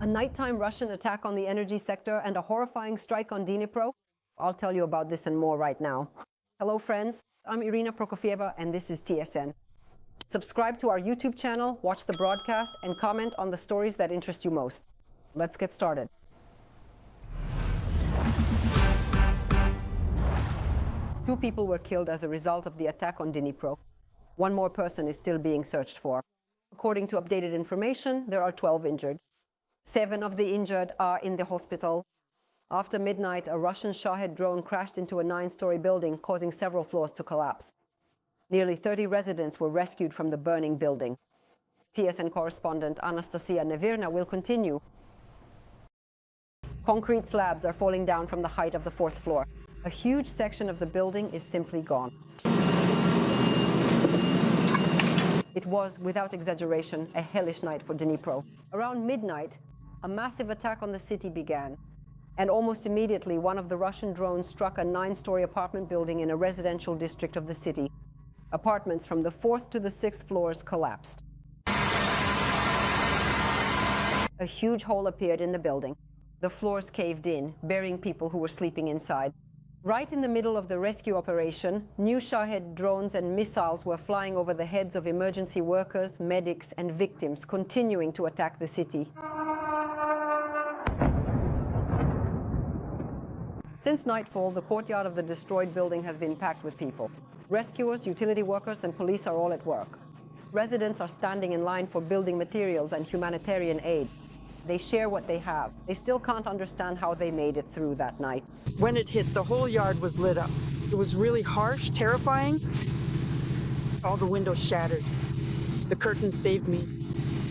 A nighttime Russian attack on the energy sector and a horrifying strike on Dnipro? I'll tell you about this and more right now. Hello friends, I'm Irina Prokofieva and this is TSN. Subscribe to our YouTube channel, watch the broadcast, and comment on the stories that interest you most. Let's get started. Two people were killed as a result of the attack on Dnipro. One more person is still being searched for. According to updated information, there are 12 injured. 7 of the injured are in the hospital. After midnight, a Russian Shahed drone crashed into a 9-story building, causing several floors to collapse. Nearly 30 residents were rescued from the burning building. TSN correspondent Anastasia Nevirna will continue. Concrete slabs are falling down from the height of the 4th floor. A huge section of the building is simply gone. It was, without exaggeration, a hellish night for Dnipro. Around midnight, a massive attack on the city began. And almost immediately, one of the Russian drones struck a 9-story apartment building in a residential district of the city. Apartments from the 4th to the 6th floors collapsed. A huge hole appeared in the building. The floors caved in, burying people who were sleeping inside. Right in the middle of the rescue operation, new Shahed drones and missiles were flying over the heads of emergency workers, medics, and victims, continuing to attack the city. Since nightfall, the courtyard of the destroyed building has been packed with people. Rescuers, utility workers, and police are all at work. Residents are standing in line for building materials and humanitarian aid. They share what they have. They still can't understand how they made it through that night. When it hit, the whole yard was lit up. It was really harsh, terrifying. All the windows shattered. The curtains saved me.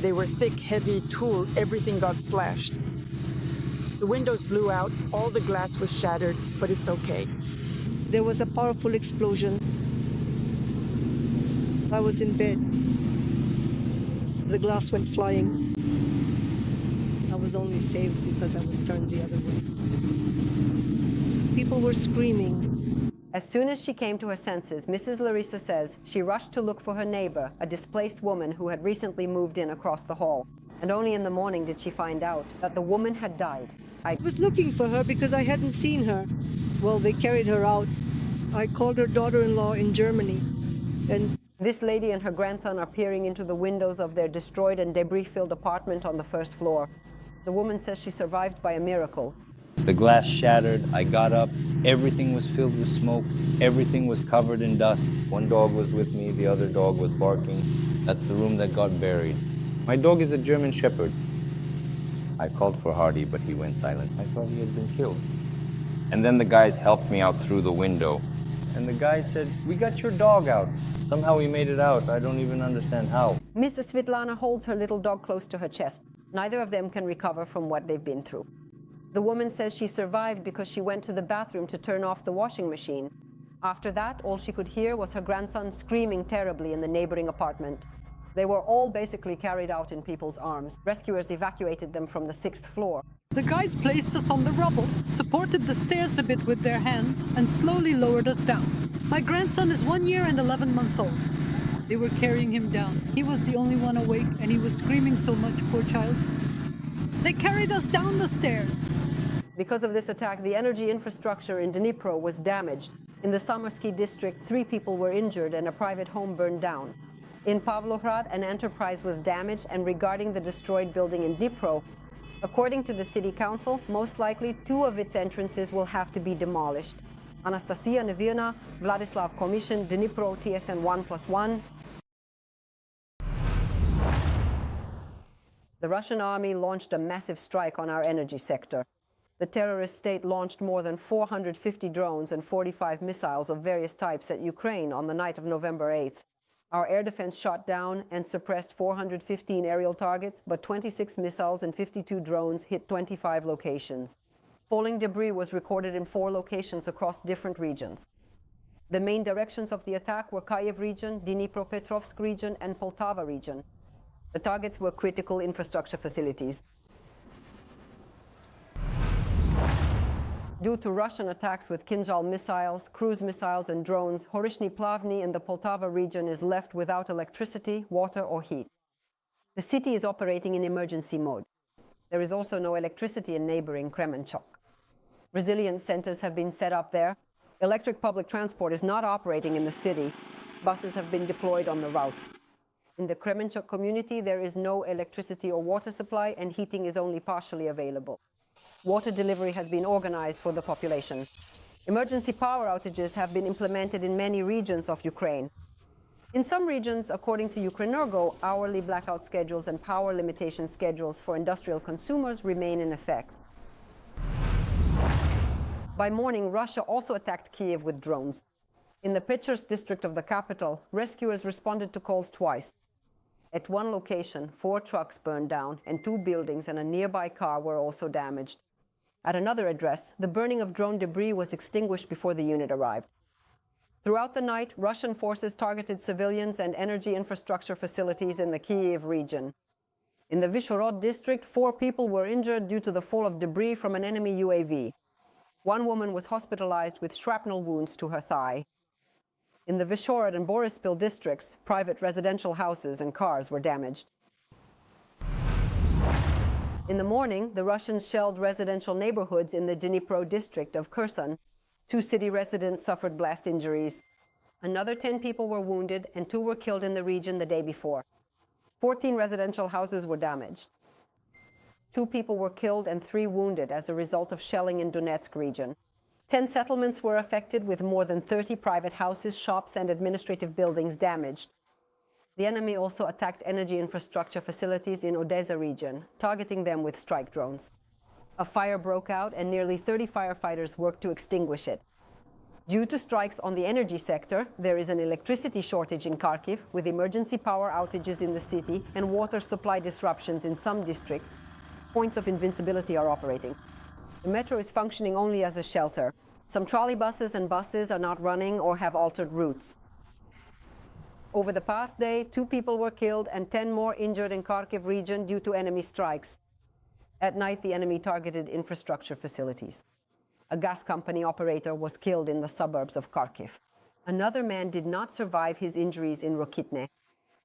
They were thick, heavy, tool. Everything got slashed. The windows blew out. All the glass was shattered, but it's okay. There was a powerful explosion. I was in bed. The glass went flying. I was only saved because I was turned the other way. People were screaming. As soon as she came to her senses, Mrs. Larissa says she rushed to look for her neighbor, a displaced woman who had recently moved in across the hall. And only in the morning did she find out that the woman had died. I was looking for her because I hadn't seen her. Well, they carried her out. I called her daughter-in-law in Germany, and this lady and her grandson are peering into the windows of their destroyed and debris-filled apartment on the 1st floor. The woman says she survived by a miracle. The glass shattered, I got up, everything was filled with smoke, everything was covered in dust. One dog was with me, the other dog was barking. That's the room that got buried. My dog is a German Shepherd. I called for Hardy, but he went silent. I thought he had been killed. And then the guys helped me out through the window. And the guy said, "We got your dog out." Somehow we made it out. I don't even understand how. Mrs. Svetlana holds her little dog close to her chest. Neither of them can recover from what they've been through. The woman says she survived because she went to the bathroom to turn off the washing machine. After that, all she could hear was her grandson screaming terribly in the neighboring apartment. They were all basically carried out in people's arms. Rescuers evacuated them from the 6th floor. The guys placed us on the rubble, supported the stairs a bit with their hands, and slowly lowered us down. My grandson is 1 year and 11 months old. They were carrying him down. He was the only one awake, and he was screaming so much, poor child. They carried us down the stairs. Because of this attack, the energy infrastructure in Dnipro was damaged. In the Samorsky district, 3 people were injured and a private home burned down. In Pavlograd, an enterprise was damaged, and regarding the destroyed building in Dnipro, according to the city council, most likely 2 of its entrances will have to be demolished. Anastasia Nevirna, Vladislav Komishin, Dnipro, TSN 1+1. The Russian army launched a massive strike on our energy sector. The terrorist state launched more than 450 drones and 45 missiles of various types at Ukraine on the night of November 8th. Our air defense shot down and suppressed 415 aerial targets, but 26 missiles and 52 drones hit 25 locations. Falling debris was recorded in 4 locations across different regions. The main directions of the attack were Kyiv region, Dnipro-Petrovsk region, and Poltava region. The targets were critical infrastructure facilities. Due to Russian attacks with Kinzhal missiles, cruise missiles, and drones, Horishni Plavni in the Poltava region is left without electricity, water, or heat. The city is operating in emergency mode. There is also no electricity in neighboring Kremenchuk. Resilience centers have been set up there. Electric public transport is not operating in the city. Buses have been deployed on the routes. In the Kremenchuk community, there is no electricity or water supply, and heating is only partially available. Water delivery has been organized for the population. Emergency power outages have been implemented in many regions of Ukraine. In some regions, according to Ukrenergo, hourly blackout schedules and power limitation schedules for industrial consumers remain in effect. By morning, Russia also attacked Kyiv with drones. In the Pechers district of the capital, rescuers responded to calls twice. At one location, 4 trucks burned down and 2 buildings and a nearby car were also damaged. At another address, the burning of drone debris was extinguished before the unit arrived. Throughout the night, Russian forces targeted civilians and energy infrastructure facilities in the Kyiv region. In the Vyshhorod district, 4 people were injured due to the fall of debris from an enemy UAV. One woman was hospitalized with shrapnel wounds to her thigh. In the Vyshhorod and Borispil districts, private residential houses and cars were damaged. In the morning, the Russians shelled residential neighborhoods in the Dnipro district of Kherson. 2 city residents suffered blast injuries. Another 10 people were wounded and 2 were killed in the region the day before. 14 residential houses were damaged. 2 people were killed and 3 wounded as a result of shelling in Donetsk region. 10 settlements were affected, with more than 30 private houses, shops, and administrative buildings damaged. The enemy also attacked energy infrastructure facilities in Odessa region, targeting them with strike drones. A fire broke out and nearly 30 firefighters worked to extinguish it. Due to strikes on the energy sector, there is an electricity shortage in Kharkiv, with emergency power outages in the city and water supply disruptions in some districts. Points of invincibility are operating. The metro is functioning only as a shelter. Some trolley buses and buses are not running or have altered routes. Over the past day, 2 people were killed and 10 more injured in Kharkiv region due to enemy strikes. At night, the enemy targeted infrastructure facilities. A gas company operator was killed in the suburbs of Kharkiv. Another man did not survive his injuries in Rokitne.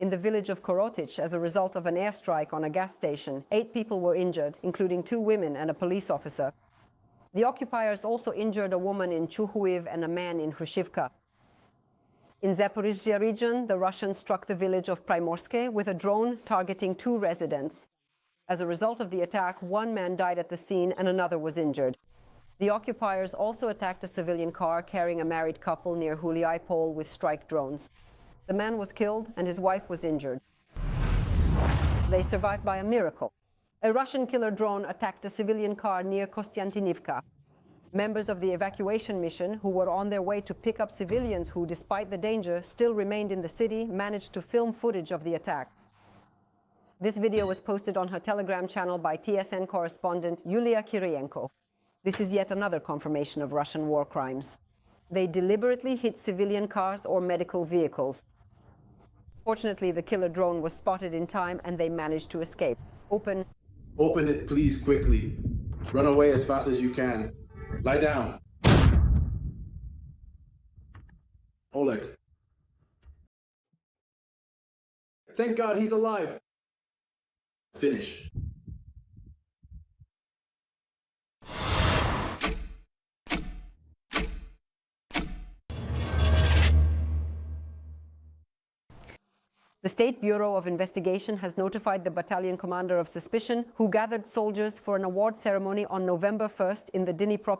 In the village of Korotych, as a result of an airstrike on a gas station, 8 people were injured, including 2 women and a police officer. The occupiers also injured a woman in Chuhuiv and a man in Hrushivka. In Zaporizhzhia region, the Russians struck the village of Primorske with a drone targeting 2 residents. As a result of the attack, 1 man died at the scene and another was injured. The occupiers also attacked a civilian car carrying a married couple near Huliai-Pol with strike drones. The man was killed and his wife was injured. They survived by a miracle. A Russian killer drone attacked a civilian car near Kostyantynivka. Members of the evacuation mission, who were on their way to pick up civilians who, despite the danger, still remained in the city, managed to film footage of the attack. This video was posted on her Telegram channel by TSN correspondent Yulia Kirienko. This is yet another confirmation of Russian war crimes. They deliberately hit civilian cars or medical vehicles. Fortunately, the killer drone was spotted in time and they managed to escape. Open it, please, quickly. Run away as fast as you can. Lie down. Oleg. Thank God he's alive. Finish. The State Bureau of Investigation has notified the battalion commander of suspicion, who gathered soldiers for an award ceremony on November 1st in the Dnipro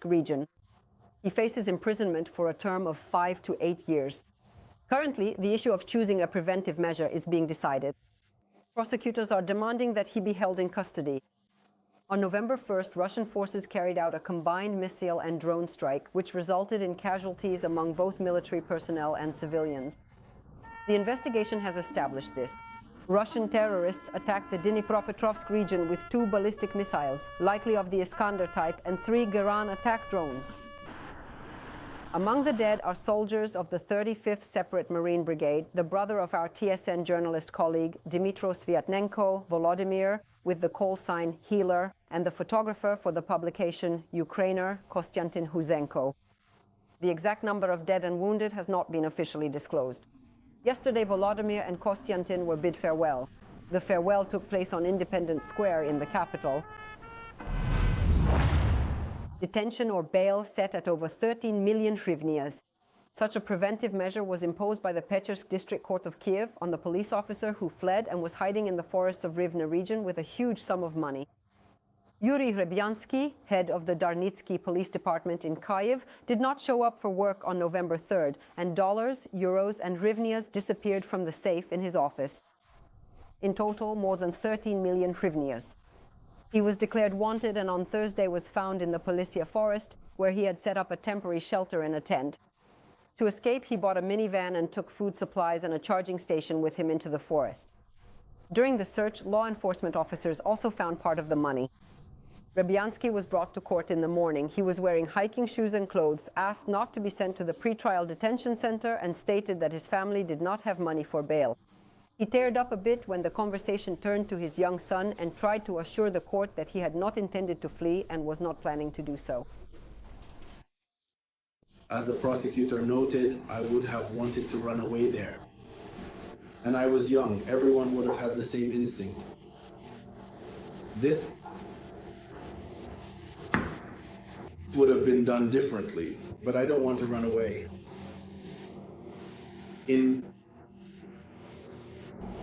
region. He faces imprisonment for a term of 5 to 8 years. Currently, the issue of choosing a preventive measure is being decided. Prosecutors are demanding that he be held in custody. On November 1st, Russian forces carried out a combined missile and drone strike, which resulted in casualties among both military personnel and civilians. The investigation has established this. Russian terrorists attacked the Dnipropetrovsk region with 2 ballistic missiles, likely of the Iskander type, and 3 Geran attack drones. Among the dead are soldiers of the 35th Separate Marine Brigade, the brother of our TSN journalist colleague Dmytro Sviatnenko, Volodymyr, with the call sign Healer, and the photographer for the publication Ukrainer, Kostyantin Huzenko. The exact number of dead and wounded has not been officially disclosed. Yesterday, Volodymyr and Kostyantin were bid farewell. The farewell took place on Independence Square in the capital. Detention or bail set at over 13 million hryvnias. Such a preventive measure was imposed by the Pechersk District Court of Kyiv on the police officer who fled and was hiding in the forests of Rivne region with a huge sum of money. Yuri Hrebyansky, head of the Darnitsky Police Department in Kyiv, did not show up for work on November 3rd, and dollars, euros, and hryvnias disappeared from the safe in his office. In total, more than 13 million hryvnias. He was declared wanted and on Thursday was found in the Polisia forest, where he had set up a temporary shelter in a tent. To escape, he bought a minivan and took food supplies and a charging station with him into the forest. During the search, law enforcement officers also found part of the money. Hrebyansky was brought to court in the morning. He was wearing hiking shoes and clothes, asked not to be sent to the pretrial detention center, and stated that his family did not have money for bail. He teared up a bit when the conversation turned to his young son and tried to assure the court that he had not intended to flee and was not planning to do so. As the prosecutor noted, I would have wanted to run away there. And I was young. Everyone would have had the same instinct. This would have been done differently, but I don't want to run away. In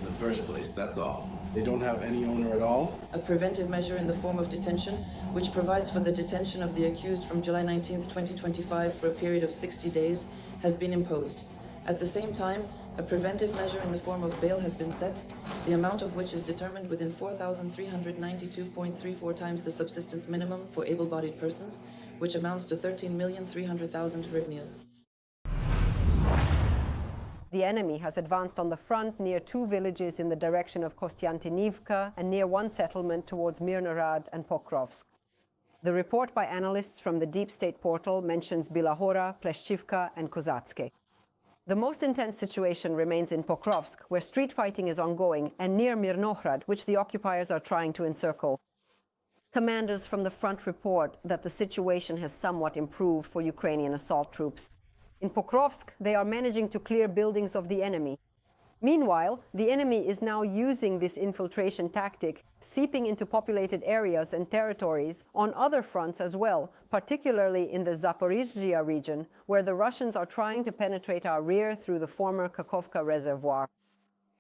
the first place, that's all. They don't have any owner at all. A preventive measure in the form of detention, which provides for the detention of the accused from July 19, 2025 for a period of 60 days, has been imposed. At the same time, a preventive measure in the form of bail has been set, the amount of which is determined within 4,392.34 times the subsistence minimum for able-bodied persons, which amounts to 13,300,000 hryvnias. The enemy has advanced on the front near two villages in the direction of Kostyantynivka and near one settlement towards Mirnorad and Pokrovsk. The report by analysts from the Deep State portal mentions Bilahora, Pleshchivka and Kozatske. The most intense situation remains in Pokrovsk, where street fighting is ongoing, and near Mirnohrad, which the occupiers are trying to encircle. Commanders from the front report that the situation has somewhat improved for Ukrainian assault troops. In Pokrovsk, they are managing to clear buildings of the enemy. Meanwhile, the enemy is now using this infiltration tactic, seeping into populated areas and territories on other fronts as well, particularly in the Zaporizhzhia region, where the Russians are trying to penetrate our rear through the former Kakhovka reservoir.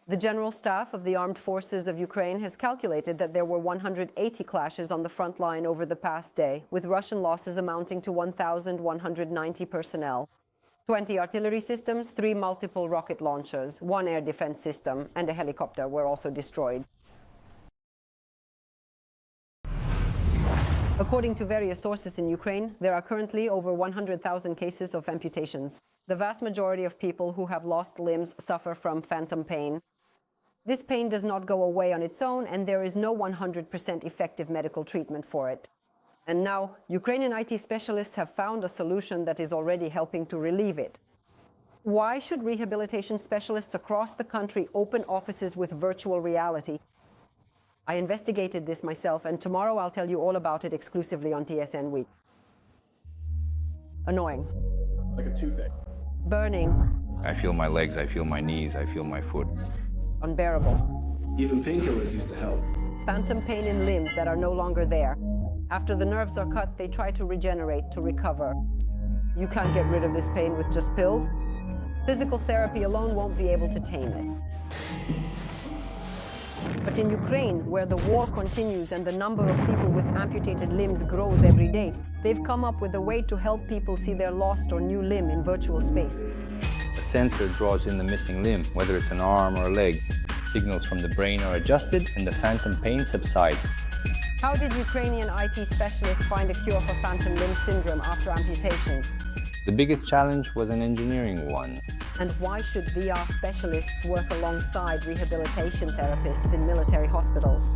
The General Staff of the Armed Forces of Ukraine has calculated that there were 180 clashes on the front line over the past day, with Russian losses amounting to 1,190 personnel. 20 artillery systems, 3 multiple rocket launchers, 1 air defense system, and a helicopter were also destroyed. According to various sources in Ukraine, there are currently over 100,000 cases of amputations. The vast majority of people who have lost limbs suffer from phantom pain. This pain does not go away on its own, and there is no 100% effective medical treatment for it. And now, Ukrainian IT specialists have found a solution that is already helping to relieve it. Why should rehabilitation specialists across the country open offices with virtual reality? I investigated this myself, and tomorrow I'll tell you all about it exclusively on TSN Week. Annoying. Like a toothache. Burning. I feel my legs, I feel my knees, I feel my foot. Unbearable. Even painkillers used to help. Phantom pain in limbs that are no longer there. After the nerves are cut, they try to regenerate, to recover. You can't get rid of this pain with just pills. Physical therapy alone won't be able to tame it. But in Ukraine, where the war continues and the number of people with amputated limbs grows every day, they've come up with a way to help people see their lost or new limb in virtual space. A sensor draws in the missing limb, whether it's an arm or a leg. Signals from the brain are adjusted and the phantom pain subsides. How did Ukrainian IT specialists find a cure for phantom limb syndrome after amputations? The biggest challenge was an engineering one. And why should VR specialists work alongside rehabilitation therapists in military hospitals?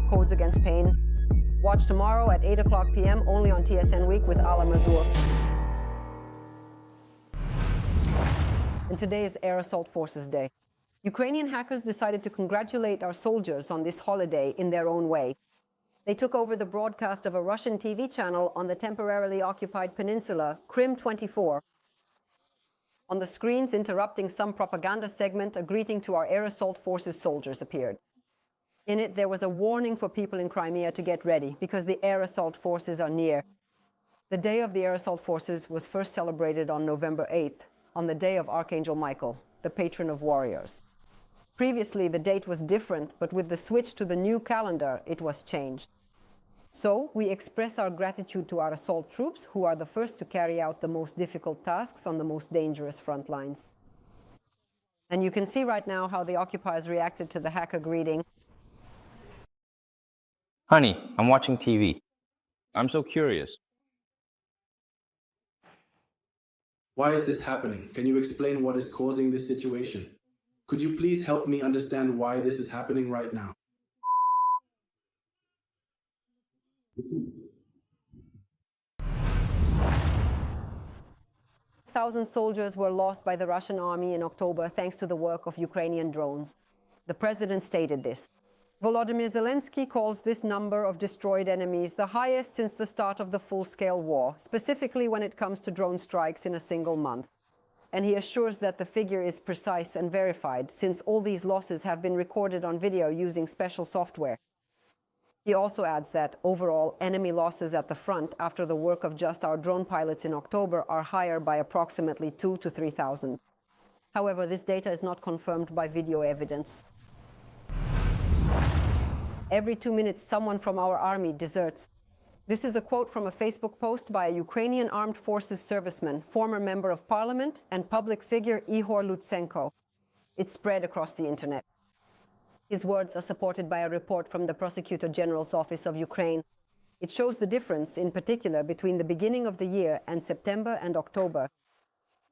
Codes Against Pain. Watch tomorrow at 8 o'clock p.m. only on TSN Week with Ala Mazur. And today is Air Assault Forces Day. Ukrainian hackers decided to congratulate our soldiers on this holiday in their own way. They took over the broadcast of a Russian TV channel on the temporarily occupied peninsula, Crim 24. On the screens, interrupting some propaganda segment, a greeting to our Air Assault Forces soldiers appeared. In it, there was a warning for people in Crimea to get ready because the air assault forces are near. The Day of the Air Assault Forces was first celebrated on November 8th, on the day of Archangel Michael, the patron of warriors. Previously, the date was different, but with the switch to the new calendar, it was changed. So, we express our gratitude to our assault troops, who are the first to carry out the most difficult tasks on the most dangerous front lines. And you can see right now how the occupiers reacted to the hacker greeting. Honey, I'm watching TV. I'm so curious. Why is this happening? Can you explain what is causing this situation? Could you please help me understand why this is happening right now? Thousands of soldiers were lost by the Russian army in October thanks to the work of Ukrainian drones. The president stated this. Volodymyr Zelensky calls this number of destroyed enemies the highest since the start of the full-scale war, specifically when it comes to drone strikes in a single month. And he assures that the figure is precise and verified, since all these losses have been recorded on video using special software. He also adds that, overall, enemy losses at the front after the work of just our drone pilots in October are higher by approximately 2,000 to 3,000. However, this data is not confirmed by video evidence. Every 2 minutes, someone from our army deserts. This is a quote from a Facebook post by a Ukrainian Armed Forces serviceman, former member of parliament, and public figure Ihor Lutsenko. It spread across the internet. His words are supported by a report from the Prosecutor General's Office of Ukraine. It shows the difference, in particular, between the beginning of the year and September and October.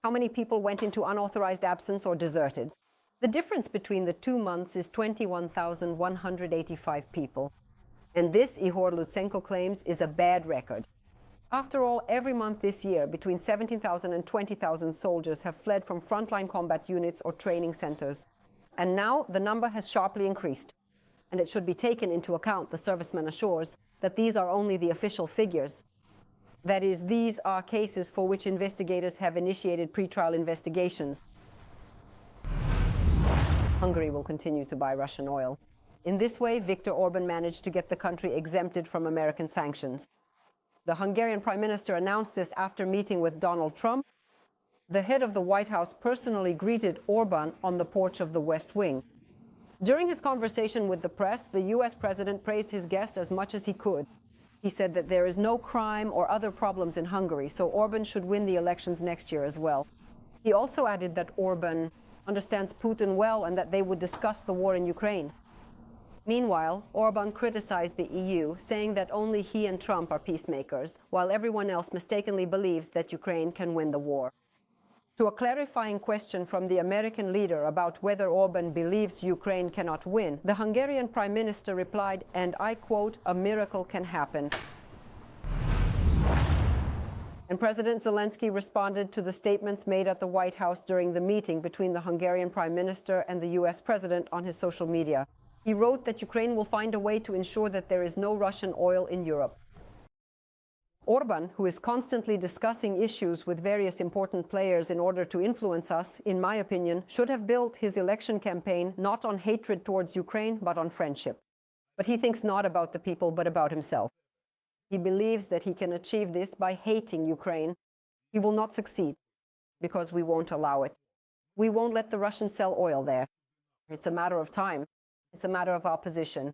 How many people went into unauthorized absence or deserted? The difference between the 2 months is 21,185 people. And this, Ihor Lutsenko claims, is a bad record. After all, every month this year, between 17,000 and 20,000 soldiers have fled from frontline combat units or training centers. And now the number has sharply increased. And it should be taken into account, the serviceman assures, that these are only the official figures. That is, these are cases for which investigators have initiated pretrial investigations. Hungary will continue to buy Russian oil. In this way, Viktor Orban managed to get the country exempted from American sanctions. The Hungarian Prime Minister announced this after meeting with Donald Trump. The head of the White House personally greeted Orban on the porch of the West Wing. During his conversation with the press, the US president praised his guest as much as he could. He said that there is no crime or other problems in Hungary, so Orban should win the elections next year as well. He also added that Orban understands Putin well and that they would discuss the war in Ukraine. Meanwhile, Orban criticized the EU, saying that only he and Trump are peacemakers, while everyone else mistakenly believes that Ukraine can win the war. To a clarifying question from the American leader about whether Orban believes Ukraine cannot win, the Hungarian Prime Minister replied, and I quote, "A miracle can happen." And President Zelensky responded to the statements made at the White House during the meeting between the Hungarian Prime Minister and the US President on his social media. He wrote that Ukraine will find a way to ensure that there is no Russian oil in Europe. Orban, who is constantly discussing issues with various important players in order to influence us, in my opinion, should have built his election campaign not on hatred towards Ukraine, but on friendship. But he thinks not about the people, but about himself. He believes that he can achieve this by hating Ukraine. He will not succeed, because we won't allow it. We won't let the Russians sell oil there. It's a matter of time. It's a matter of our position.